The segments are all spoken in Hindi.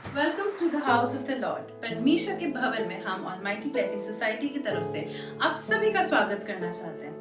Welcome to the house of the Lord. परमेश्वर के भवन में हम ऑलमाइटी ब्लेसिंग सोसाइटी की तरफ से आप सभी का स्वागत करना चाहते हैं।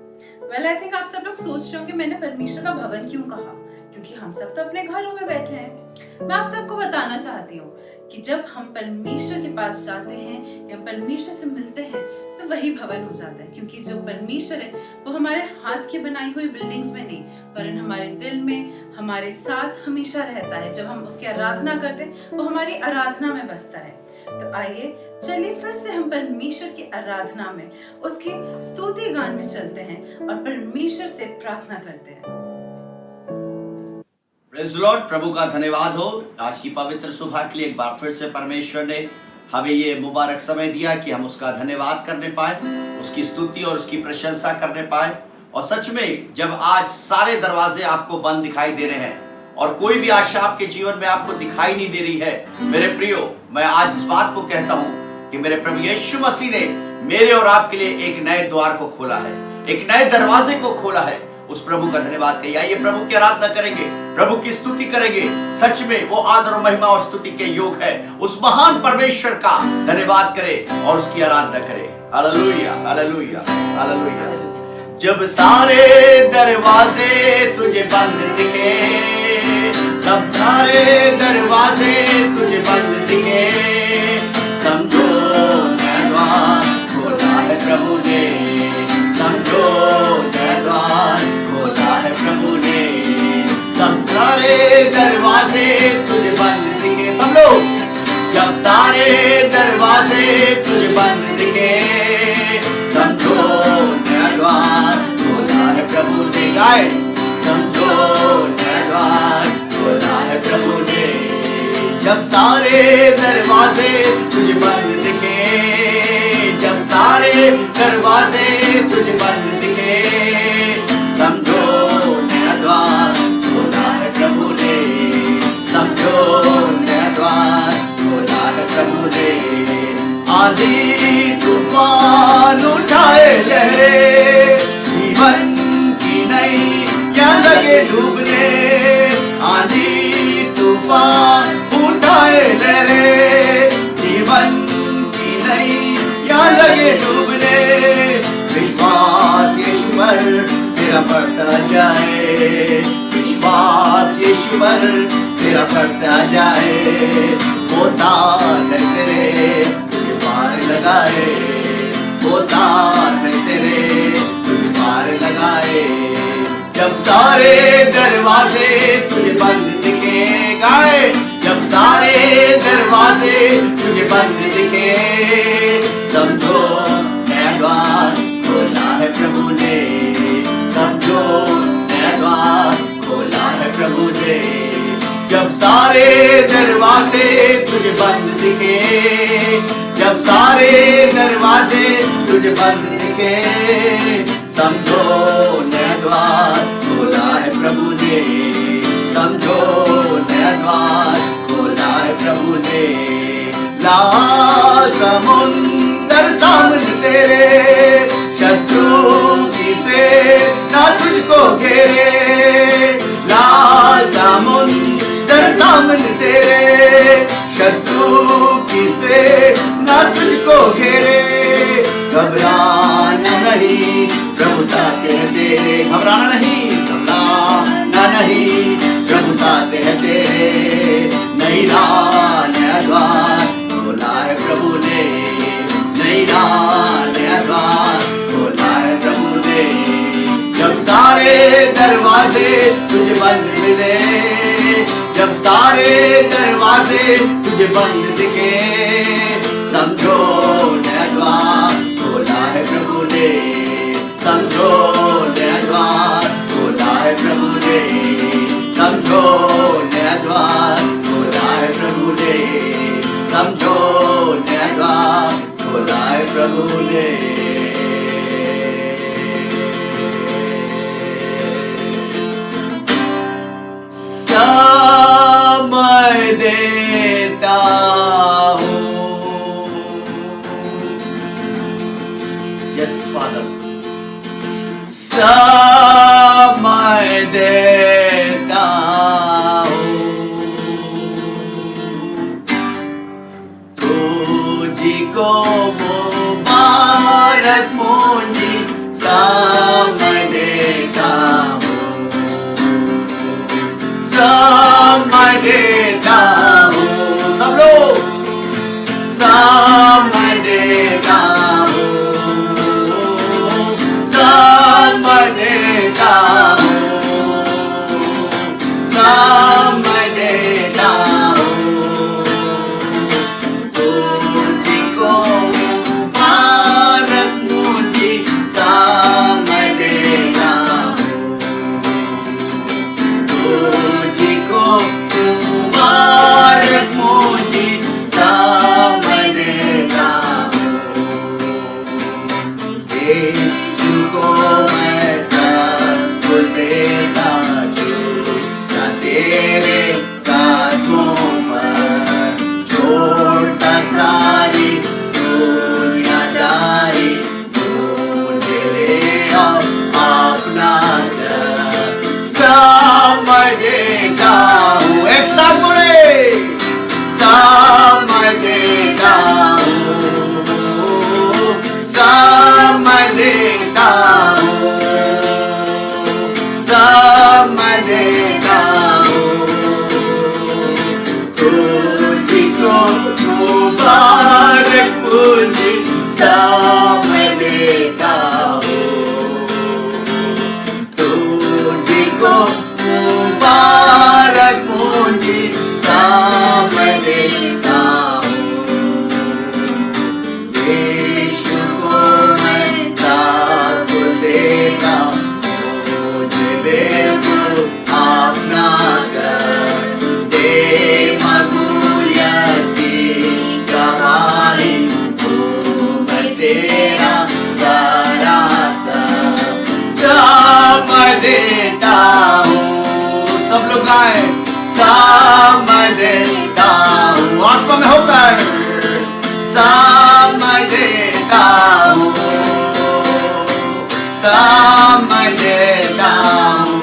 वेल, आई थिंक आप सब लोग सोच रहे हो कि मैंने परमेश्वर का भवन क्यों कहा, क्योंकि हम सब तो अपने घरों में बैठे हैं। मैं आप सबको बताना चाहती हूँ कि जब हम परमेश्वर के पास जाते हैं या परमेश्वर से मिलते हैं तो वही भवन हो जाता है, क्योंकि जो परमेश्वर है वो हमारे हाथ की बनाई हुई बिल्डिंग्स में नहीं, वरन हमारे दिल में हमारे साथ हमेशा रहता है। जब हम उसकी आराधना करते हैं वो हमारी आराधना में बसता है। तो आइए चलिए फिर से हम परमेश्वर की आराधना में उसके स्तुति गान में चलते हैं और परमेश्वर से प्रार्थना करते हैं। Praise the lord. प्रभु का धन्यवाद हो आज की पवित्र सुबह के लिए। एक बार फिर से परमेश्वर ने हमें ये मुबारक समय दिया कि हम उसका धन्यवाद करने पाए, उसकी स्तुति और उसकी प्रशंसा करने पाए। और सच में जब आज सारे दरवाजे आपको बंद दिखाई दे रहे हैं और कोई भी आशा आपके जीवन में आपको दिखाई नहीं दे रही है, मेरे प्रियो, मैं आज इस बात को कहता हूं कि मेरे प्रभु यीशु मसीह ने मेरे और आपके लिए एक नए द्वार को खोला है, एक नए दरवाजे को खोला है। उस प्रभु का धन्यवाद करिए। आइए प्रभु की आराधना करेंगे, प्रभु की स्तुति करेंगे। सच में वो आदर और महिमा और स्तुति के योग है। उस महान परमेश्वर का धन्यवाद करें और उसकी आराधना करें। Hallelujah, hallelujah, hallelujah. जब सारे दरवाजे तुझे बंद दिखे, सब सारे दरवाजे तुझे बंद दिखे, समझो नया द्वार खोला है प्रभु ने, समझो नया द्वार खोला है प्रभु ने। सब सारे दरवाजे तुझे बंद दिखे, सब लोग, जब सारे दरवाजे तुझे बंद दिखे, समझो नया द्वार खोला है प्रभु ने। गाए, समझो नया द्वार खोला है प्रभु ने। जब सारे दरवाजे तुझे बंद दिखे, जब सारे दरवाजे तुझे बंद दिखे, समझो नया द्वार खोला है प्रभु ने, समझो नया द्वार खोला है प्रभु ने। आंधी तूफान उठाए लहरे, जीवन की नैया लगे डूबने, आंधी तूफान उठाए लहरे, जीवन की नैया लगे डूबने। विश्वास यीशु पर तेरा बढ़ता जाए, विश्वास यीशु पर तेरा बढ़ता जाए। वो साथ है तेरे तुझे पार लगाए, वो साथ है तेरे तुझे पार लगाए। जब सारे दरवाजे तुझे बंद दिखे, गाए, जब सारे दरवाजे तुझे बंद दिखे, समझो नया द्वार खोला है प्रभु ने, समझो नया द्वार खोला है प्रभु ने। जब सारे दरवाजे तुझे बंद दिखे, जब सारे दरवाजे तुझे बंद दिखे, समझो नया द्वार खोला है प्रभु ने, समझो नया द्वार खोला है प्रभु ने। लाल समुंदर सामने तेरे, शत्रु किसे ना तुझको घेरे, लाल समुंदर सामने तेरे, शत्रु किसे ना तुझको घेरे। घबराना नहीं, प्रभु साथ है तेरे, घबराना नहीं, घबराना नहीं, प्रभु साथ है तेरे। नई राह नया द्वार खोला है प्रभु ने, नई राह नया द्वार खोला है प्रभु ने। जब सारे दरवाजे तुझे बंद मिले, जब सारे दरवाजे तुझे बंद दिखे, समझो नया द्वार खोला है प्रभु ने, समझो नया द्वार खोला है प्रभु ने, समझो नया द्वार खोला है प्रभु ने, समझो नया द्वार खोला है प्रभु ने। समय देता हूँ, यस फादर, समय देता हूँ, समय देता हूँ। सब लोग समय देता हूँ, समय देता हूँ, समय देता हूँ। तुझको मुबारक मुझे समय देता हूँ, तुझको मुबारक मुझे समय देता हूँ। यीशु को मैं सब कुछ देता छूटा तेरे कदमों पर, छोड़ता सारी दुनियादारी, मुझे ले आओ अपना घर। समय देता हूँ, एक साथ बोले, समय देता हूँ, समय देता हूँ, समय देता हूँ। तुझको मुबारक मुझे समय देता हूँ, तुझको मुबारक मुझे समय देता हूँ। यीशु को मैं सब देता हूँ, मुझे बिल्कुल अपना कर दे। मकबूलियत की गवाही हूँ मैं तेरा सारा सब, समय देता हूँ। सब लोग गाए, समय देता हूँ, आत्मा में होकर समय देता हूँ, समय देता हूँ।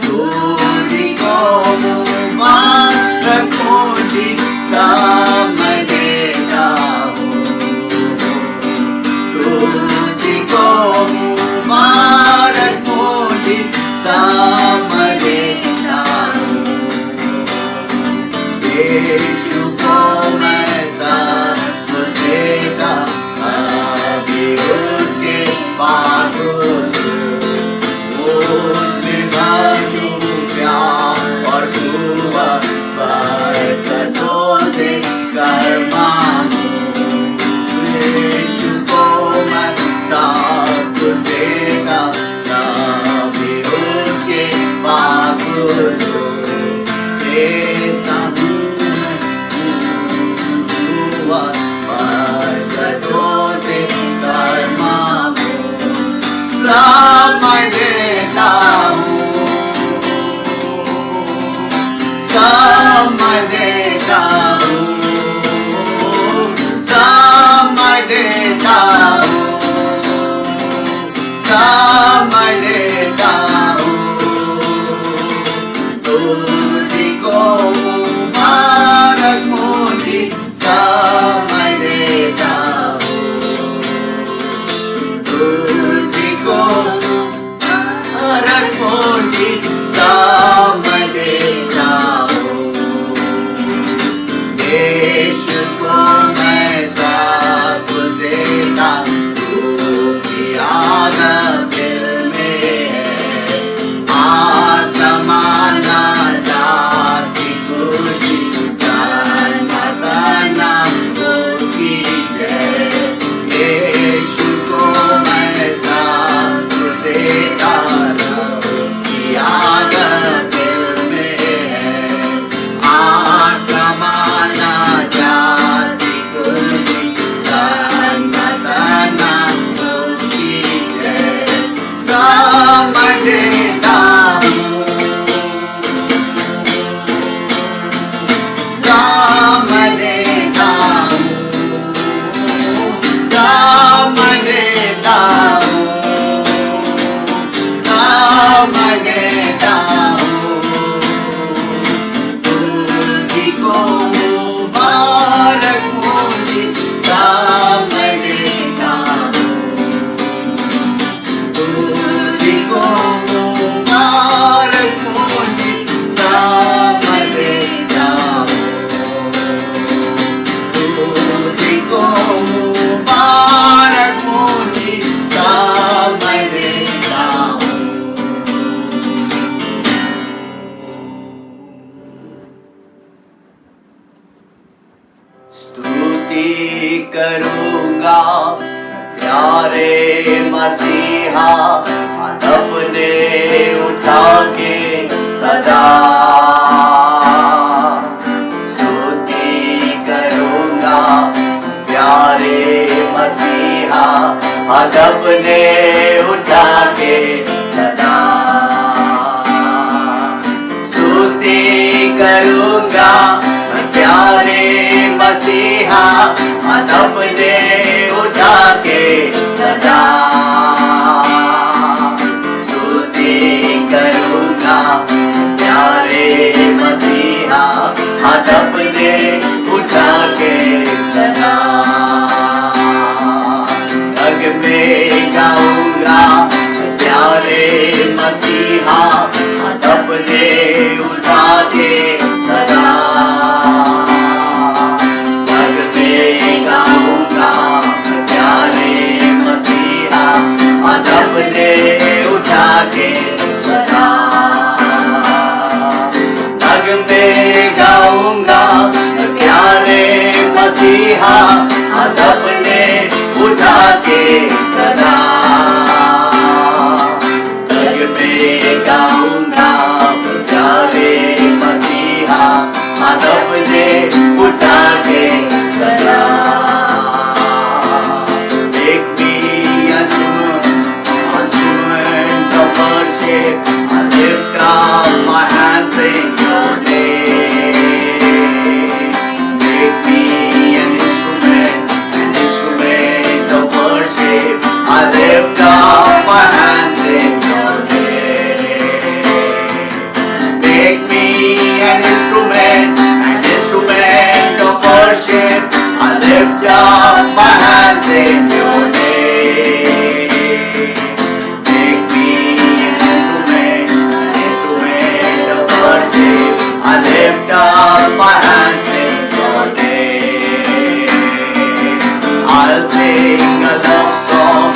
तुझको मुबारक मुझे समय देता हूँ, तुझको मुबारक मुझे समय देता हूँ। यीशु को मैं सब कुछ देता, अभी उसके पास उसमें भरूं प्यार और दुआ, बरकतों से कर मांगूं। यीशु को मैं सब कुछ देता, अभी उसके पास देता हूँ दुआ, बरकतों से कर मांगूं। समय देता हूँ, समय देता हूँ, समय देता हूँ, समय देता हूँ। तुझको मुबारक मुझे समय देता हूँ, तुझको मुबारक मुझे समय देता हूँ। यीशु को मैं सब देता, तू की आदत दिल में है, आत्मा ना जाती को मसीहा हाथ अपने उठा के सदा स्तुति करूंगा प्यारे मसीहा हाथ अपने उठा के सदा स्तुति करूंगा मैं प्यारे मसीहा हाथ अपने उठा के सदा स्तुति करूंगा प्यारे मसीहा हाथ अपने उठा के सदा रग में गाऊंगा प्यारे मसीहा हाथ अपने उठा के सदा रग में गाऊंगा प्यारे मसीहा हाथ अपने उठा के सदा रग में गाऊंगा प्यारे मसीहा हाथ अपने उठा के सदा रग में गाऊंगा प्यारे मसीहा हाथ अपने उठा के सदा Make me a instrument of worship. I lift up my hands in your name. Make me an instrument of worship. I lift up my hands in your name. Make me an instrument of worship. I lift up my hands in your name. Make me an instrument of worship. I lift up my hands in your name. I'll sing a love song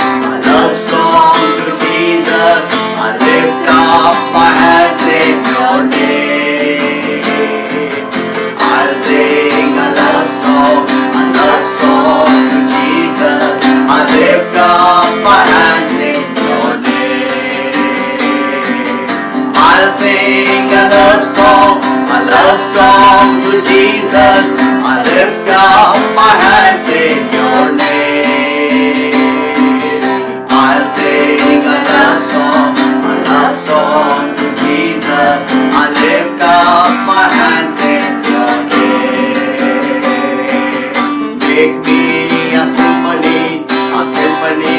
to Jesus. I lift up my hands in your name. I'll sing a love song to Jesus. I lift up my hands in your name. I'll sing a love song to Jesus. I lift up my hands in your name. I'll sing a love song to Jesus. I lift up my hands in your name. Make me a symphony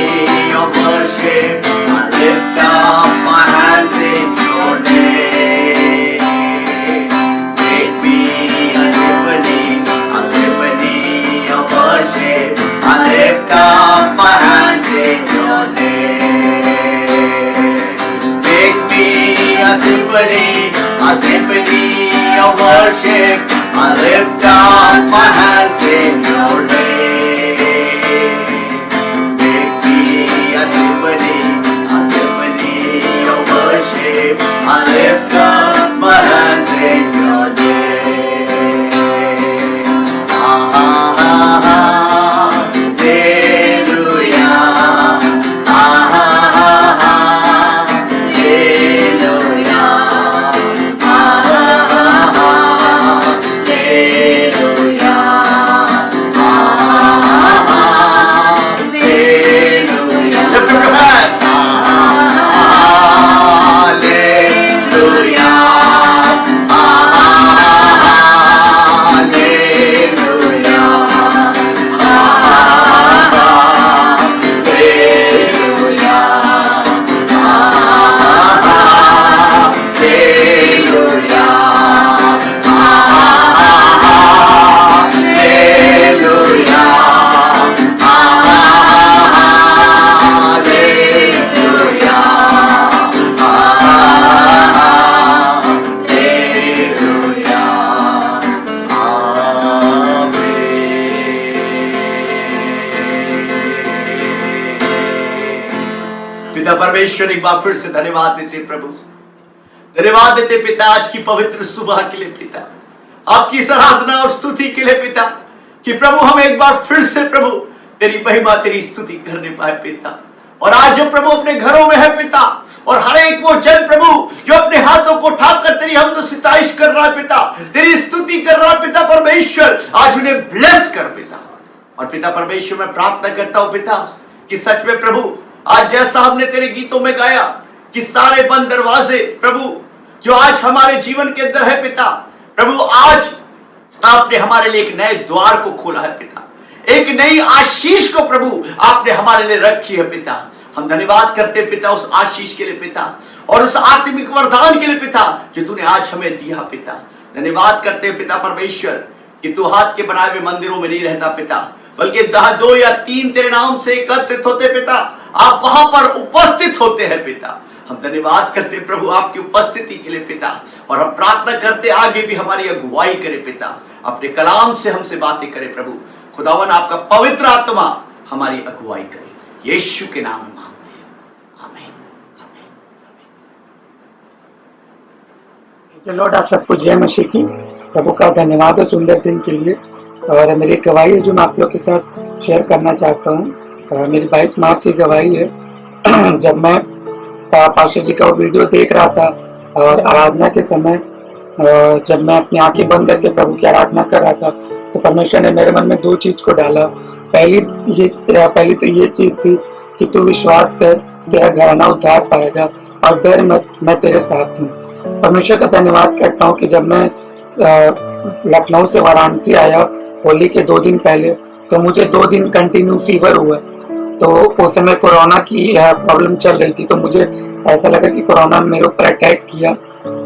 of worship. I lift up my hands in your name. Make me a symphony of worship. I lift up my hands in your name. Make me a symphony of worship. I lift up my hands in your name. Make me a symphony of worship. I lift up my hands in your name. Hallelujah. पिता परमेश्वर एक बार फिर से धन्यवाद देते प्रभु, धन्यवाद देते पिता आज की पवित्र सुबह के लिए पिता, आपकी इस आराधना और स्तुति के लिए पिता, कि प्रभु हम एक बार फिर से प्रभु तेरी महिमा तेरी स्तुति करने पाए पिता। और आज जो प्रभु अपने घरों में है पिता, और हर एक वो जन प्रभु जो अपने हाथों को उठाकर तेरी हमद सिताइश कर रहा है पिता, तेरी स्तुति कर रहा है पिता परमेश्वर, आज उन्हें ब्लेस कर पिता। और पिता परमेश्वर मैं प्रार्थना करता हूं पिता कि सच में प्रभु आज जैसा हमने तेरे गीतों में गाया कि सारे बंद दरवाजे प्रभु जो आज हमारे जीवन के अंदर है पिता, प्रभु आज आपने हमारे लिए एक नए द्वार को खोला है पिता, एक नई आशीष को प्रभु आपने हमारे लिए रखी है पिता। हम धन्यवाद करते हैं पिता उस आशीष के लिए पिता, और उस आत्मिक वरदान के लिए पिता जो तूने आज हमें दिया पिता। धन्यवाद करते हैं पिता परमेश्वर कि तू हाथ के बनाए हुए मंदिरों में नहीं रहता पिता, बल्कि 2 या 3 तेरे नाम से एकत्रित होते पिता, आप वहां पर उपस्थित होते हैं पिता। हम धन्यवाद करते हैं प्रभु आपकी उपस्थिति के लिए पिता, और हम प्रार्थना करते आगे भी हमारी अगुवाई करे पिता, अपने कलाम से हमसे बातें करे प्रभु। खुदावन आपका पवित्र आत्मा हमारी अगुवाई करे, यीशु के नाम में मांगते हैं, आमीन आमीन। लॉर्ड आप सबको जय मसीह की। प्रभु का धन्यवाद है सुंदर दिन के लिए, और मेरी एक गवाही है जो मैं आप लोग के साथ शेयर करना चाहता हूँ। मेरी 22 मार्च की गवाही है। जब मैं पाशा जी का वो वीडियो देख रहा था और आराधना के समय जब मैं अपनी आंखें बंद करके प्रभु की आराधना कर रहा था, तो परमेश्वर ने मेरे मन में 2 चीज को डाला। पहली तो ये चीज थी कि तू विश्वास कर, तेरा घराना उद्धार पाएगा, और डर मत, मैं तेरे साथ हूँ। परमेश्वर का धन्यवाद करता हूँ कि जब मैं लखनऊ से वाराणसी आया होली के 2 दिन पहले, तो मुझे 2 दिन कंटिन्यू फीवर हुआ। तो उस समय कोरोना की प्रॉब्लम चल रही थी, तो मुझे ऐसा लगा कि कोरोना मेरे ऊपर अटैक किया,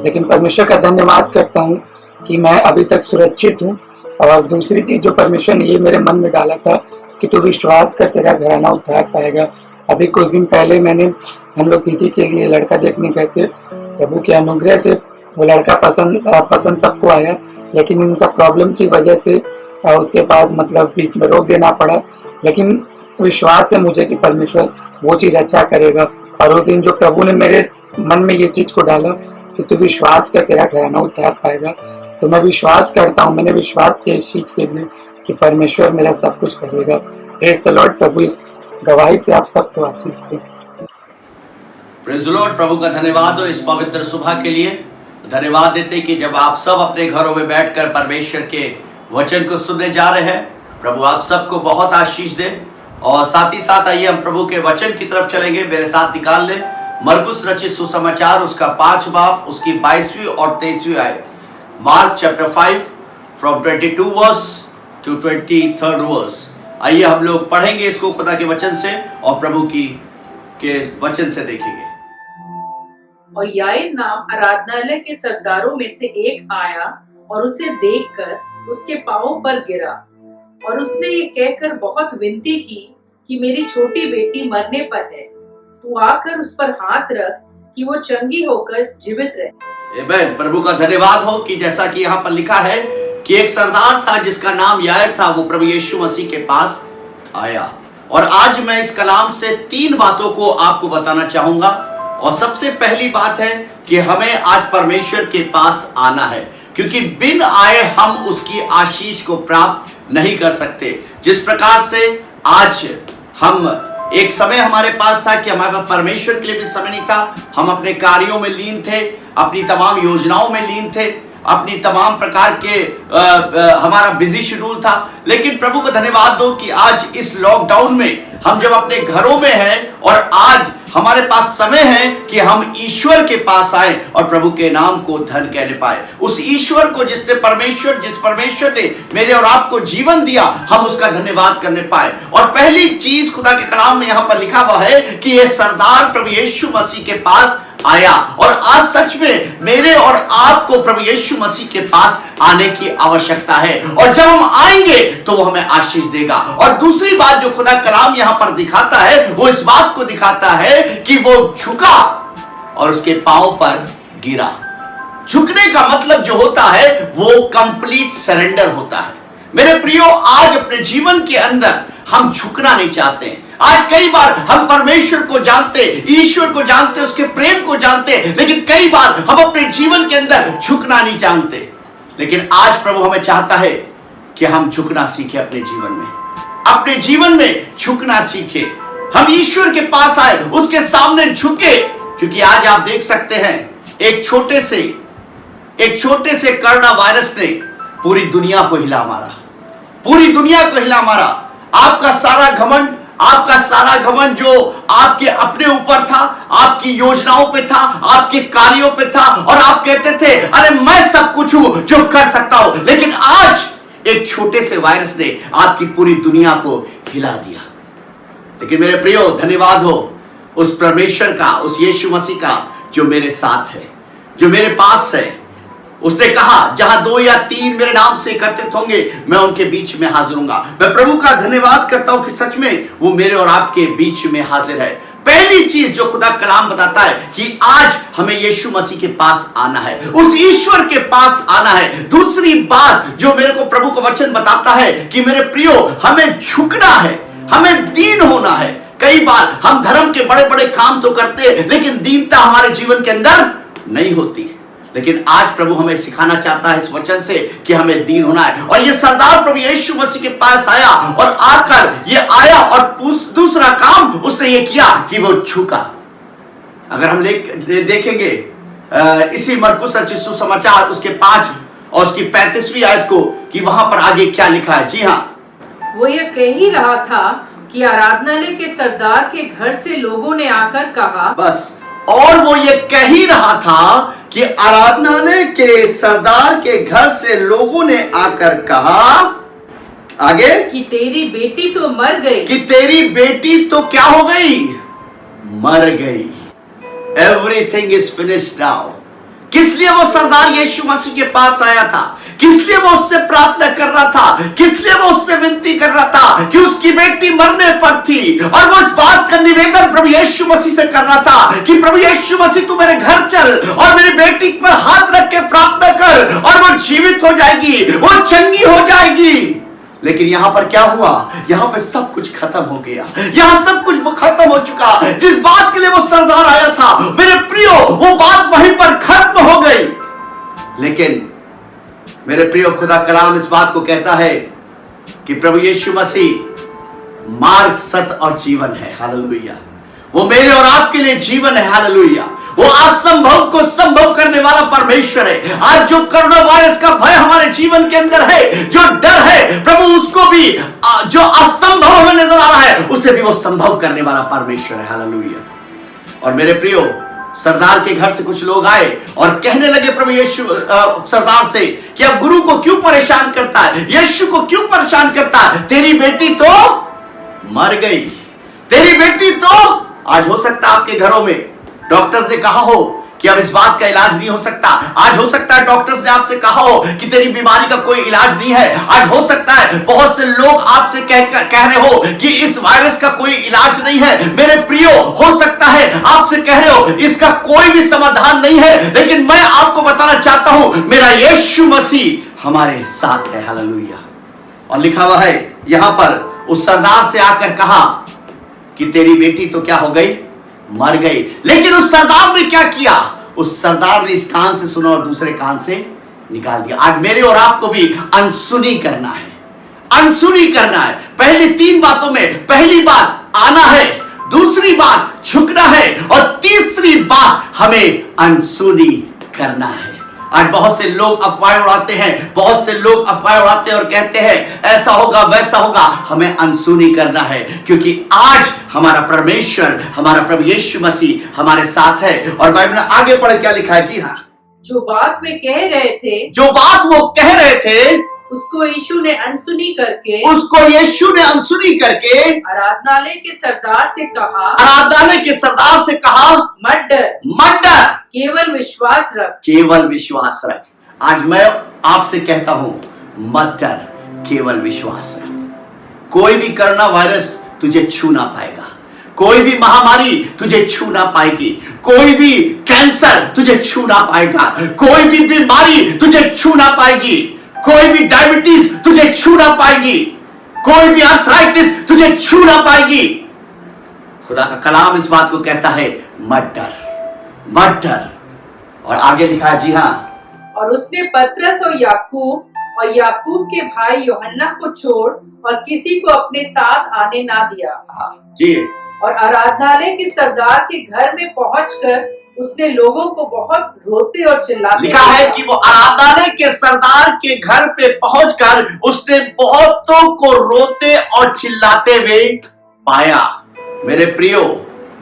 लेकिन परमेश्वर का धन्यवाद करता हूँ कि मैं अभी तक सुरक्षित हूँ। और दूसरी चीज जो परमेश्वर ने ये मेरे मन में डाला था कि तू विश्वास कर, तेरा घराना उद्धार पाएगा। अभी कुछ दिन पहले हम लोग दीदी के लिए लड़का देखने गए थे। प्रभु के अनुग्रह से वो लड़का पसंद सबको आया, लेकिन इन सब प्रॉब्लम की वजह से उसके बाद मतलब बीच में रोक देना पड़ा। लेकिन विश्वास है मुझे कि परमेश्वर वो चीज अच्छा करेगा। और उस दिन जो प्रभु ने मेरे मन में ये चीज को डाला कि तू विश्वास कर, तेरा घराना उद्धार पाएगा, तो मैं विश्वास करता हूँ। मैंने विश्वास किया इस चीज के लिए कि परमेश्वर मेरा सब कुछ करेगा। Praise the lord. प्रभु इस गवाही से आप सबको आशीष दे। Praise the lord. प्रभु का धन्यवाद हो इस पवित्र सुबह के लिए। धन्यवाद देते कि जब आप सब अपने घरों में बैठकर परमेश्वर के वचन को सुनने जा रहे हैं, प्रभु आप सबको बहुत आशीष दे। और साथ ही साथ आइए हम प्रभु के वचन की तरफ चलेंगे। मेरे साथ निकाल ले मरकुस रचित सुसमाचार उसका 5 बाब उसकी 22वीं और 23वीं आयत। Mark chapter 5 from 22 verse to 23rd verse. आइए हम लोग पढ़ेंगे इसको खुदा के वचन से और प्रभु के वचन से देखेंगे। और याईर नाम आराधनालय के सरदारों में से एक आया और उसे देखकर उसके पांवों पर गिरा, और उसने ये कहकर बहुत विनती की कि मेरी छोटी बेटी मरने पर है, तू आकर उस पर हाथ रख कि वो चंगी होकर जीवित रहे। आमीन। प्रभु का धन्यवाद हो कि जैसा कि यहाँ पर लिखा है कि एक सरदार था जिसका नाम याईर था, वो प्रभु यीशु मसीह के पास आया। और आज मैं इस कलाम से 3 बातों को आपको बताना चाहूंगा। और सबसे पहली बात है कि हमें आज परमेश्वर के पास आना है, क्योंकि बिन आए हम उसकी आशीष को प्राप्त नहीं कर सकते। जिस प्रकार से आज एक समय हमारे पास था कि हमारे पास परमेश्वर के लिए भी समय नहीं था, हम अपने कार्यों में लीन थे, अपनी तमाम योजनाओं में लीन थे, अपनी तमाम प्रकार के हमारा बिजी शेड्यूल था। लेकिन प्रभु का धन्यवाद दो कि आज इस लॉकडाउन में हम जब अपने घरों में हैं और आज हमारे पास समय है कि हम ईश्वर के पास आए और प्रभु के नाम को धन कहने पाए। उस ईश्वर को जिस परमेश्वर ने मेरे और आपको जीवन दिया, हम उसका धन्यवाद करने पाए। और पहली चीज खुदा के कलाम में यहां पर लिखा हुआ है कि यह सरदार प्रभु यीशु मसीह के पास आया। और आज सच में मेरे और आपको प्रभु यीशु मसीह के पास आने की आवश्यकता है, और जब हम आएंगे तो वो हमें आशीष देगा। और दूसरी बात जो खुदा कलाम यहां पर दिखाता है, वो इस बात को दिखाता है कि वो झुका और उसके पांव पर गिरा। झुकने का मतलब जो होता है वो कंप्लीट सरेंडर होता है। मेरे प्रियो, आज अपने जीवन के अंदर हम झुकना नहीं चाहते। आज कई बार हम परमेश्वर को जानते, ईश्वर को जानते, उसके प्रेम को जानते, लेकिन कई बार हम अपने जीवन के अंदर झुकना नहीं जानते। लेकिन आज प्रभु हमें चाहता है कि हम झुकना सीखे अपने जीवन में झुकना सीखे। हम ईश्वर के पास आए, उसके सामने झुके। क्योंकि आज आप देख सकते हैं एक छोटे से कोरोना वायरस ने पूरी दुनिया को हिला मारा, पूरी दुनिया को हिला मारा। आपका सारा घमंड जो आपके अपने ऊपर था, आपकी योजनाओं पे था, आपके कार्यों पे था, और आप कहते थे अरे मैं सब कुछ हूं जो कर सकता हूं। लेकिन आज एक छोटे से वायरस ने आपकी पूरी दुनिया को हिला दिया। लेकिन मेरे प्रियो, धन्यवाद हो उस परमेश्वर का, उस यीशु मसीह का जो मेरे साथ है, जो मेरे पास है। उसने कहा जहां 2 या 3 मेरे नाम से एकत्रित होंगे, मैं उनके बीच में हाजिर हूंगा। मैं प्रभु का धन्यवाद करता हूं कि सच में वो मेरे और आपके बीच में हाजिर है। पहली चीज जो खुदा कलाम बताता है कि आज हमें यीशु मसीह के पास आना है, उस ईश्वर के पास आना है। दूसरी बात जो मेरे को प्रभु का वचन बताता है कि मेरे प्रियो, हमें झुकना है, हमें दीन होना है। कई बार हम धर्म के बड़े बड़े काम तो करते हैं, लेकिन दीनता हमारे जीवन के अंदर नहीं होती। लेकिन आज प्रभु हमें सिखाना चाहता है इस वचन से कि हमें दीन होना है। और ये सरदार प्रभु यीशु मसीह के पास आया, और आकर ये आया और दूसरा काम उसने ये किया कि वो झुका। अगर हम देखेंगे इसी मरकुस रचित सुसमाचार उसके 5 और उसकी 35वीं आयत को, कि वहां पर आगे क्या लिखा है। जी हाँ, वो ये कह ही रहा था कि आराधनालय के सरदार के घर से लोगों ने आकर कहा, बस, और वो ये कह ही रहा था कि आराधनालय के सरदार के घर से लोगों ने आकर कहा, आगे, कि तेरी बेटी तो मर गई। कि तेरी बेटी तो क्या हो गई? मर गई। Everything is finished now. किस लिए वो सरदार यीशु मसीह के पास आया था? किस लिए वो उससे प्रार्थना कर रहा था? किस लिए वो उससे विनती कर रहा था? कि उसकी बेटी मरने पर थी, और वो इस बात का निवेदन प्रभु यीशु मसीह से कर रहा था कि प्रभु यीशु मसीह तू मेरे घर चल और मेरी बेटी पर हाथ रख के प्रार्थना कर, और वो जीवित हो जाएगी, वो चंगी हो जाएगी। लेकिन यहां पर क्या हुआ? यहां पर सब कुछ खत्म हो गया, यहां सब कुछ खत्म हो चुका। जिस बात के लिए वो सरदार आया था, मेरे प्रियो, वो बात वहीं पर खत्म हो गई। लेकिन मेरे प्रियो, खुदा कलाम इस बात को कहता है कि प्रभु यीशु मसीह मार्ग, सत्य और जीवन है। हालेलुया। वो मेरे और आपके लिए जीवन है। हालेलुया। वो असंभव को संभव करने वाला परमेश्वर है। आज जो कोरोना वायरस का भय हमारे जीवन के अंदर है, जो डर है, प्रभु उसको भी, जो असंभव हमें नजर आ रहा है, उसे भी वो संभव करने वाला परमेश्वर है। हालेलुया। और मेरे प्रियो, सरदार के घर से कुछ लोग आए और कहने लगे प्रभु यीशु सरदार से कि अब गुरु को क्यों परेशान करता है, यीशु को क्यों परेशान करता है? तेरी बेटी तो मर गई, तेरी बेटी तो। आज हो सकता है आपके घरों में डॉक्टर्स ने कहा हो कि अब इस बात का इलाज नहीं हो सकता। आज हो सकता है डॉक्टर्स ने आपसे कहा हो कि तेरी बीमारी का कोई इलाज नहीं है। आज हो सकता है बहुत से लोग आपसे कह रहे हो कि इस वायरस का कोई इलाज नहीं है। मेरे प्रियो, हो सकता है आपसे कह रहे हो इसका कोई भी समाधान नहीं है। लेकिन मैं आपको बताना चाहता हूं, मेरा यीशु मसीह हमारे साथ है। हालेलुया। और लिखा हुआ है यहां पर, उस सरदार से आकर कहा कि तेरी बेटी तो क्या हो गई? मर गई। लेकिन उस सरदार ने क्या किया? उस सरदार ने इस कान से सुना और दूसरे कान से निकाल दिया। आज मेरे और आपको भी अनसुनी करना है, अनसुनी करना है। पहली 3 बातों में पहली बात आना है, दूसरी बात झुकना है, और तीसरी बात हमें अनसुनी करना है। आज बहुत से लोग अफवाहें उड़ाते हैं, बहुत से लोग अफवाहें उड़ाते हैं और कहते हैं ऐसा होगा वैसा होगा। हमें अनसुनी करना है, क्योंकि आज हमारा परमेश्वर, हमारा प्रभु यीशु मसीह हमारे साथ है। और बाइबल में आगे पढ़ क्या लिखा है? जी हाँ, जो बात वे कह रहे थे, जो बात वो कह रहे थे, उसको यीशु ने अनसुनी करके, उसको यीशु ने अनसुनी करके आराधनालय के सरदार से कहा, आराधनालय के सरदार से कहा, मत डर, मत डर, केवल विश्वास रख, केवल विश्वास रख। आज मैं आपसे कहता हूं, मत डर, केवल विश्वास रख। कोई भी कोरोना वायरस तुझे छू ना पाएगा, कोई भी महामारी तुझे छू ना पाएगी, कोई भी कैंसर तुझे छू ना पाएगा, कोई भी बीमारी तुझे छू ना पाएगी, कोई भी डायबिटीज तुझे छू ना पाएगी, कोई भी आर्थराइटिस तुझे छू ना पाएगी। खुदा का कलाम इस बात को कहता है, मत डर, मत डर। और आगे लिखा है, जी हाँ, और उसने पतरस और याकूब के भाई यूहन्ना को छोड़ और किसी को अपने साथ आने ना दिया। जी, और आराधनालय के सरदार के घर में पहुंचकर उसने लोगों को बहुत रोते और चिल्लाते लिखा है कि वो आराधनालय के सरदार के घर पे पहुंचकर उसने बहुतों को रोते और चिल्लाते हुए पाया। मेरे प्रियो,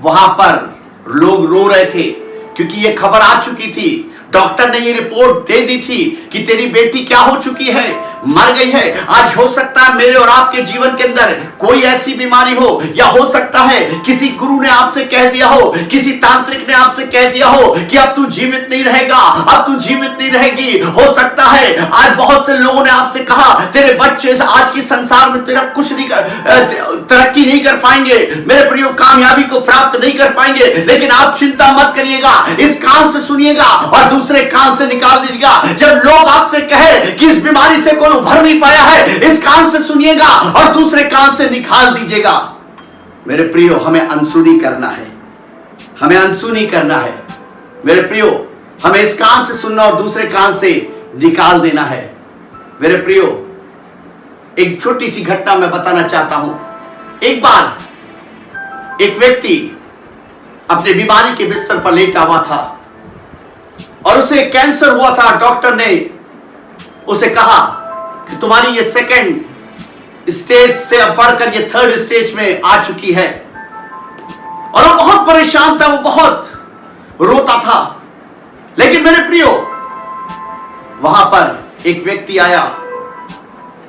वहां पर लोग रो रहे थे क्योंकि ये खबर आ चुकी थी। डॉक्टर ने ये रिपोर्ट दे दी थी कि तेरी बेटी क्या हो चुकी है, मर गई है। आज हो सकता है मेरे और आपके जीवन के अंदर कोई ऐसी बीमारी हो, या हो सकता है किसी गुरु ने आपसे कह दिया हो, किसी तांत्रिक ने आपसे कह दिया हो कि अब तू जीवित नहीं रहेगा, अब तू जीवित नहीं रहेगी। हो सकता है आज बहुत से लोगों ने आपसे कहा तेरे बच्चे आज की संसार में तेरा कुछ नहीं तरक्की नहीं कर पाएंगे, मेरे प्रियो कामयाबी को प्राप्त नहीं कर पाएंगे। लेकिन आप चिंता मत करिएगा, इस कान से सुनिएगा और दूसरे कान से निकाल दीजिएगा। जब लोग आपसे कहे कि इस बीमारी से कोई उभर नहीं पाया है, इस कान से सुनिएगा और दूसरे कान से निकाल दीजिएगा। मेरे प्रियो, हमें अनसुनी करना है, हमें अनसुनी करना है। मेरे प्रियो, हमें इस कान से सुनना और दूसरे कान से निकाल देना है। मेरे प्रियो, एक छोटी सी घटना मैं बताना चाहता हूं। एक बार एक व्यक्ति अपने बीमारी के बिस्तर पर लेटा हुआ था और उसे कैंसर हुआ था। डॉक्टर ने उसे कहा कि तुम्हारी ये सेकंड स्टेज से अब बढ़कर ये थर्ड स्टेज में आ चुकी है। और वो बहुत परेशान था, वो बहुत रोता था। लेकिन मेरे प्रियो, वहां पर एक व्यक्ति आया,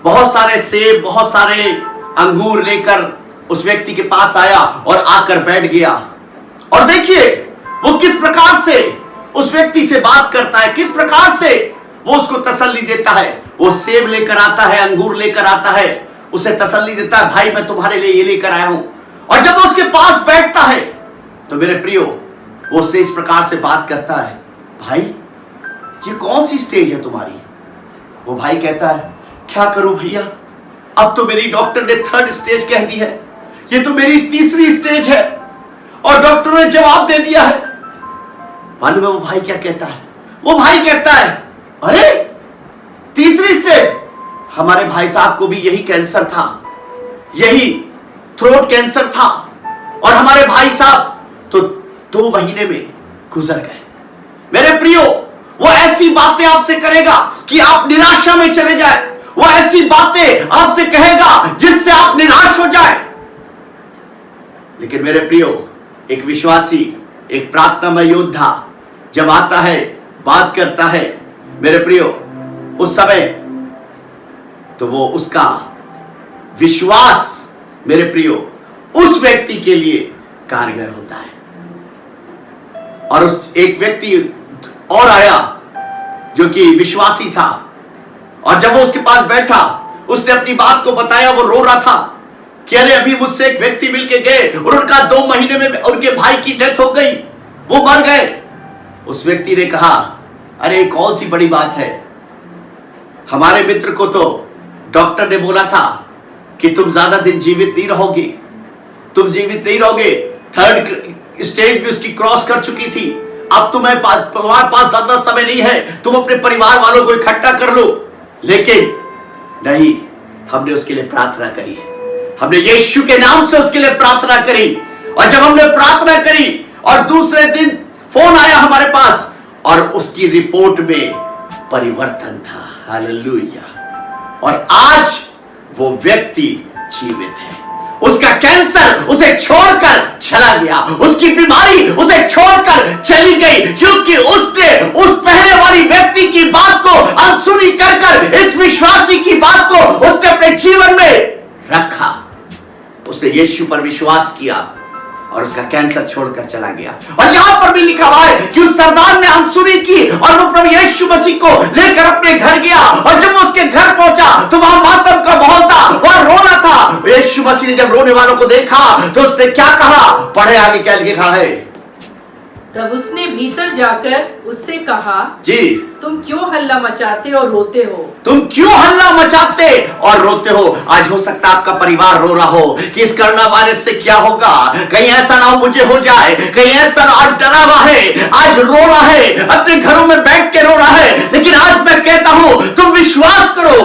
बहुत सारे सेब, बहुत सारे अंगूर लेकर उस व्यक्ति के पास आया और आकर बैठ गया। और देखिए वो किस प्रकार से उस व्यक्ति से बात करता है, किस प्रकार से वो उसको तसल्ली देता है। वो सेब लेकर आता है, अंगूर लेकर आता है, उसे तसल्ली देता है, भाई मैं तुम्हारे लिए ये लेकर आया हूं। और जब वो उसके पास बैठता है तो मेरे प्रियो, वो उससे इस प्रकार से बात करता है, भाई ये कौन सी स्टेज है तुम्हारी। वो भाई कहता है, क्या करूं भैया, अब तो मेरी डॉक्टर ने थर्ड स्टेज कह दी है, ये तो मेरी तीसरी स्टेज है और डॉक्टर ने जवाब दे दिया है। मालूम है वो भाई क्या कहता है? वो भाई कहता है, अरे तीसरी स्टेज, हमारे भाई साहब को भी यही कैंसर था, यही थ्रोट कैंसर था और हमारे भाई साहब तो 2 महीने में गुजर गए। मेरे प्रियो, वो ऐसी बातें आपसे करेगा कि आप निराशा में चले जाए, वो ऐसी बातें आपसे कहेगा जिससे आप निराश हो जाए। लेकिन मेरे प्रियो, एक विश्वासी, एक प्रार्थनामय योद्धा जब आता है, बात करता है, मेरे प्रियो, उस समय तो वो उसका विश्वास, मेरे प्रियो, उस व्यक्ति के लिए कारगर होता है। और उस एक व्यक्ति और आया जो कि विश्वासी था, और जब वो उसके पास बैठा, उसने अपनी बात को बताया। वो रो रहा था कि अरे अभी मुझसे एक व्यक्ति मिलके गए और उनका 2 महीने में उनके भाई की डेथ हो गई, वो मर गए। उस व्यक्ति ने कहा, अरे कौन सी बड़ी बात है, हमारे मित्र को तो डॉक्टर ने बोला था कि तुम ज्यादा दिन जीवित नहीं रहोगे, तुम जीवित नहीं रहोगे, थर्ड स्टेज भी उसकी क्रॉस कर चुकी थी, अब तुम्हारे पास ज्यादा समय नहीं है, तुम अपने परिवार वालों को इकट्ठा कर लो। लेकिन नहीं, हमने उसके लिए प्रार्थना करी, हमने यीशु के नाम से उसके लिए प्रार्थना करी। और जब हमने प्रार्थना करी और दूसरे दिन फोन आया हमारे पास और उसकी रिपोर्ट में परिवर्तन था। हालेलुया। और आज वो व्यक्ति जीवित है, उसका कैंसर उसे छोड़कर चला गया, उसकी बीमारी उसे छोड़कर चली गई, क्योंकि उसने उस पहले वाली व्यक्ति की बात को अनसुनी कर इस विश्वासी की बात को उसने अपने जीवन में रखा। उसने यीशु पर विश्वास किया और उसका कैंसर छोड़कर चला गया। और यहां पर भी लिखा हुआ है कि उस सरदार ने अनसुनी की और वो प्रभु यीशु मसीह को लेकर अपने घर गया। और जब वो उसके घर पहुंचा तो वहां मातम का माहौल था, वहां रोना था। यीशु मसीह ने जब रोने वालों को देखा तो उसने क्या कहा, पढ़े आगे क्या लिखा है। तब उसने भीतर जाकर उससे कहा, जी, तुम क्यों हल्ला मचाते और रोते हो? तुम क्यों हल्ला मचाते और रोते हो? आज हो सकता है आपका परिवार रो रहा हो कि इस कोरोना वायरस से क्या होगा, कहीं ऐसा ना हो मुझे हो जाए, कहीं ऐसा ना, आज डरा हुआ है, आज रो रहा है, अपने घरों में बैठ के रो रहा है। लेकिन आज मैं कहता हूं, तुम विश्वास करो,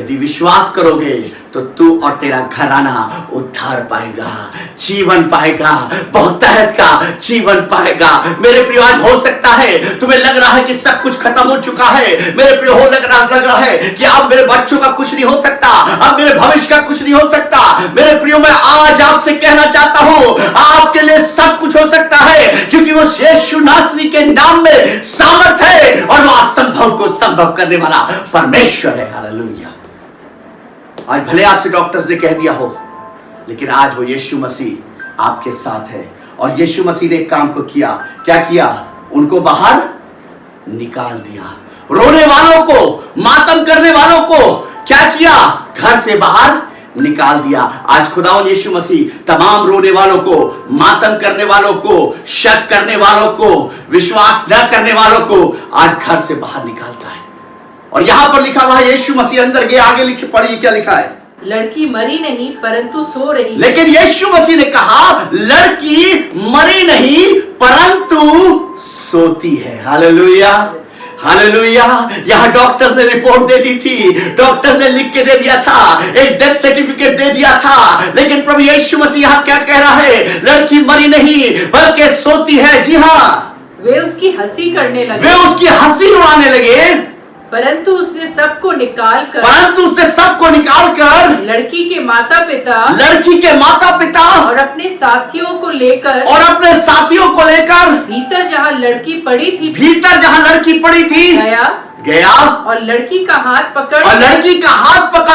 यदि विश्वास करोगे तो तू और तेरा घराना उद्धार पाएगा, जीवन पाएगा, बहुतायत का जीवन पाएगा। मेरे प्रिय, आज हो सकता है तुम्हें लग रहा है कि सब कुछ खत्म हो चुका है। मेरे प्रिय, लग रहा है कि अब मेरे बच्चों का कुछ नहीं हो सकता, अब मेरे भविष्य का कुछ नहीं हो सकता। मेरे प्रियो, मैं आज आपसे कहना चाहता हूं, आपके लिए सब कुछ हो सकता है, क्योंकि वो यीशु नासरी के नाम में सामर्थ है और वो असंभव को संभव करने वाला परमेश्वर है। हालेलुया। आज भले आपसे डॉक्टर्स ने कह दिया हो, लेकिन आज वो यीशु मसीह आपके साथ है। और यीशु मसीह ने एक काम को किया। क्या किया? उनको बाहर निकाल दिया। रोने वालों को, मातम करने वालों को क्या किया? घर से बाहर निकाल दिया। आज खुदावंद यीशु मसीह तमाम रोने वालों को, मातम करने वालों को, शक करने वालों को, विश्वास न करने वालों को आज घर से बाहर निकालता है। और यहां पर लिखा हुआ है, यीशु मसीह अंदर गए। आगे लिखे पढ़िए क्या लिखा है? लड़की मरी नहीं परंतु सो रही। लेकिन यीशु मसीह ने कहा लड़की मरी नहीं परंतु सोती है। Hallelujah, hallelujah. यहां डॉक्टर्स ने रिपोर्ट दे दी थी, डॉक्टर ने लिख के दे दिया था, एक डेथ सर्टिफिकेट दे दिया था, लेकिन प्रभु यीशु मसीह यहां क्या कह रहा है? लड़की मरी नहीं बल्कि सोती है। जी हां, वे उसकी हंसी करने लगे, वे उसकी हंसी उड़ाने लगे, परंतु उसने सबको निकाल कर लड़की के माता पिता और अपने साथियों को लेकर भीतर जहाँ लड़की पड़ी थी गया और लड़की का हाथ पकड़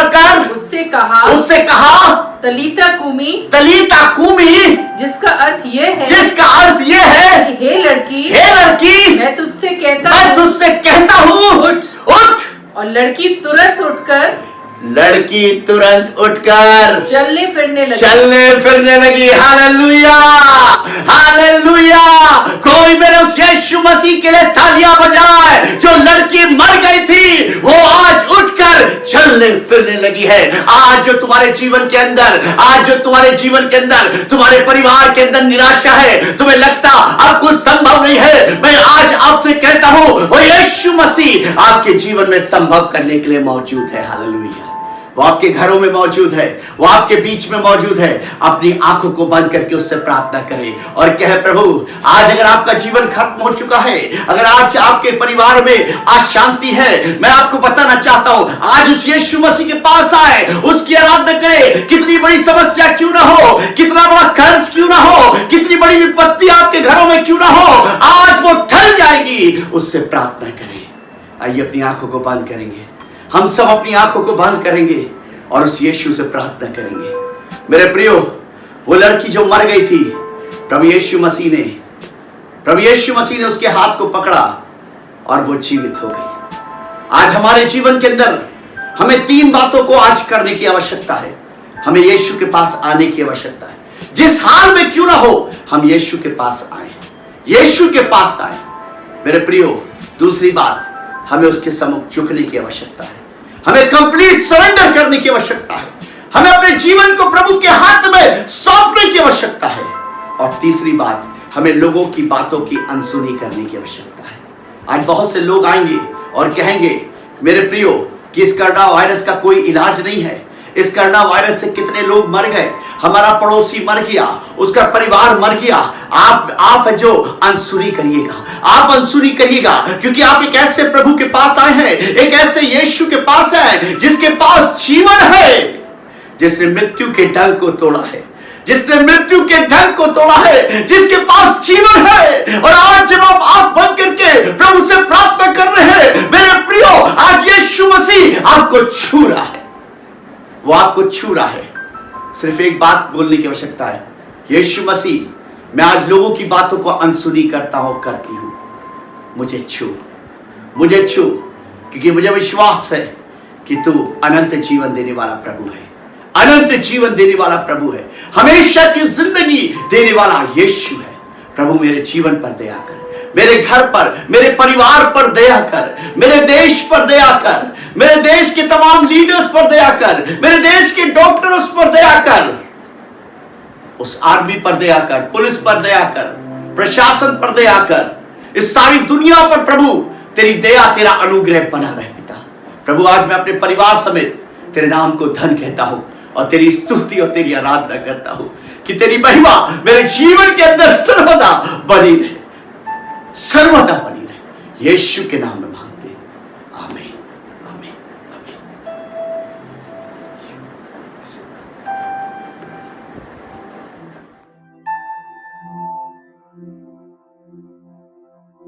कर उससे कहा तलीता कूमी, जिसका अर्थ ये है कि हे लड़की, मैं तुझसे कहता हूँ उठ। और लड़की तुरंत उठकर चलने फिरने लगी। Hallelujah, hallelujah. कोई मेरे उस यीशु मसीह के लिए तालियां बजाए। जो लड़की मर गई थी वो आज उठकर चलने फिरने लगी है। आज जो तुम्हारे जीवन के अंदर, तुम्हारे परिवार के अंदर निराशा है, तुम्हें लगता अब कुछ संभव नहीं है, मैं आज आपसे कहता हूं वो यीशु मसीह आपके जीवन में संभव करने के लिए मौजूद है। हालेलुया। वो आपके घरों में मौजूद है, वो आपके बीच में मौजूद है। अपनी आंखों को बंद करके उससे प्रार्थना करें और कहे, प्रभु आज अगर आपका जीवन खत्म हो चुका है, अगर आज आपके परिवार में अशांति है, मैं आपको बताना चाहता हूं, आज उस यीशु मसीह के पास आए, उसकी आराधना करें। कितनी बड़ी समस्या क्यों ना हो, कितना बड़ा कर्ज क्यों ना हो, कितनी बड़ी विपत्ति आपके घरों में क्यों ना हो, आज वो टल जाएगी। उससे प्रार्थना करें। आइए अपनी आंखों को बंद करेंगे, हम सब अपनी आंखों को बंद करेंगे और उस यीशु से प्रार्थना करेंगे। मेरे प्रियो, वो लड़की जो मर गई थी, प्रभु यीशु मसीह ने उसके हाथ को पकड़ा और वो जीवित हो गई। आज हमारे जीवन के अंदर हमें 3 बातों को आज करने की आवश्यकता है। हमें यीशु के पास आने की आवश्यकता है। जिस हाल में क्यों ना हो, हम यीशु के पास आए। मेरे प्रियो, दूसरी बात, हमें उसके सम्मुख झुकने की आवश्यकता है। हमें कंप्लीट सरेंडर करने की आवश्यकता है। हमें अपने जीवन को प्रभु के हाथ में सौंपने की आवश्यकता है। और तीसरी बात, हमें लोगों की बातों की अनसुनी करने की आवश्यकता है। आज बहुत से लोग आएंगे और कहेंगे, मेरे प्रियो, कि इस कोरोना वायरस का कोई इलाज नहीं है, इस कोरोना वायरस से कितने लोग मर गए, हमारा पड़ोसी मर गया, उसका परिवार मर गया। आप जो अनसुनी करिएगा, क्योंकि आप एक ऐसे प्रभु के पास आए हैं, एक ऐसे यीशु के पास है जिसके पास जीवन है, जिसने मृत्यु के डंक को तोड़ा है, जिसके पास जीवन है। और आज जब आप आंख बंद करके प्रभु से प्रार्थना कर रहे हैं, मेरे प्रियो, आज यीशु मसीह आपको छू रहा है, वो आपको छू रहा है। सिर्फ एक बात बोलने की आवश्यकता है, यीशु मसीह, मैं आज लोगों की बातों को अनसुनी करती हूं, मुझे छू, क्योंकि मुझे विश्वास है कि तू अनंत जीवन देने वाला प्रभु है, हमेशा की जिंदगी देने वाला यीशु है। प्रभु मेरे जीवन पर दया कर, मेरे घर पर, मेरे परिवार पर दया कर, मेरे देश पर दया कर, मेरे देश के तमाम लीडर्स पर दया कर, मेरे देश के डॉक्टर्स पर दया कर, उस आर्मी पर दया कर, पुलिस पर दया कर, प्रशासन पर दया कर, इस सारी दुनिया पर प्रभु तेरी दया, तेरा अनुग्रह बना रहे पिता। प्रभु आज मैं अपने परिवार समेत तेरे नाम को धन कहता हूं और तेरी स्तुति और तेरी आराधना करता हूं कि तेरी महिमा मेरे जीवन के अंदर सर्वदा बनी रहे, सर्वदा बनी रहे। यीशु के नाम में मांग